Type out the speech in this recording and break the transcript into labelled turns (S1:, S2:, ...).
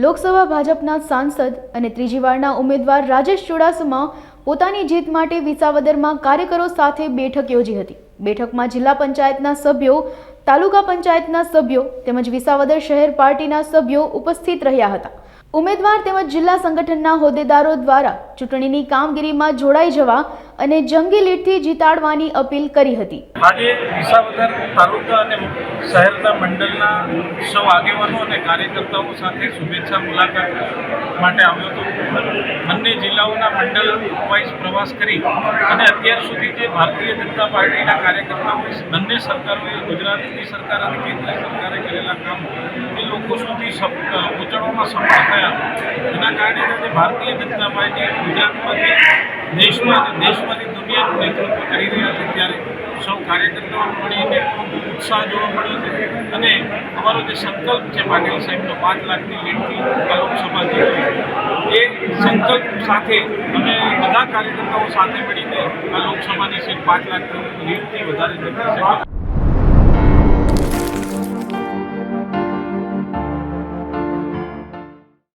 S1: લોકસભા ભાજપના સાંસદ અને ત્રીજી વારના ઉમેદવાર રાજેશ ચુડાસમા પોતાની જીત માટે વિસાવદરમાં કાર્યકરો સાથે બેઠક યોજી હતી। બેઠકમાં જિલ્લા પંચાયતના સભ્યો, તાલુકા પંચાયતના સભ્યો તેમજ વિસાવદર શહેર પાર્ટીના સભ્યો ઉપસ્થિત રહ્યા હતા। ઉમેદવાર તેમજ જિલ્લા સંગઠનના હોદ્દેદારો દ્વારા ચૂંટણીની કામગીરીમાં જોડાઈ જવા અને જંગી લીડથી જીતાડવાની અપીલ કરી હતી।
S2: આજે વિસાવદર તાલુકા અને શહેરના મંડળના સૌ આગેવાનો અને કાર્યકર્તાઓ સાથે શુભેચ્છા મુલાકાત માટે આવ્યો હતો। બંને જિલ્લાઓના મંડળ વાઇઝ પ્રવાસ કરી અને અત્યાર સુધી જે ભારતીય જનતા પાર્ટીના કાર્યકર્તાઓ બંને સરકારોએ, ગુજરાતની સરકાર અને કેન્દ્ર સરકારે કરેલા કામ એ લોકો સુધી પહોંચાડવામાં સફળ થયા। એના કારણે આજે ભારતીય જનતા પાર્ટી ગુજરાતમાંથી દેશમાંથી દુનિયાનું નેતૃત્વ કરી રહ્યા છે। ત્યારે સૌ કાર્યકર્તાઓ મળીને ખૂબ ઉત્સાહ જોવા મળ્યો છે અને અમારો જે સંકલ્પ છે પાટીલ સાહેબનો 5 લાખની લીડથી આ લોકસભા જીતવી, એ સંકલ્પ સાથે અમે બધા કાર્યકર્તાઓ સાથે મળીને આ લોકસભાની સીટ 5 લાખની લીડથી વધારે જીતી શકીએ।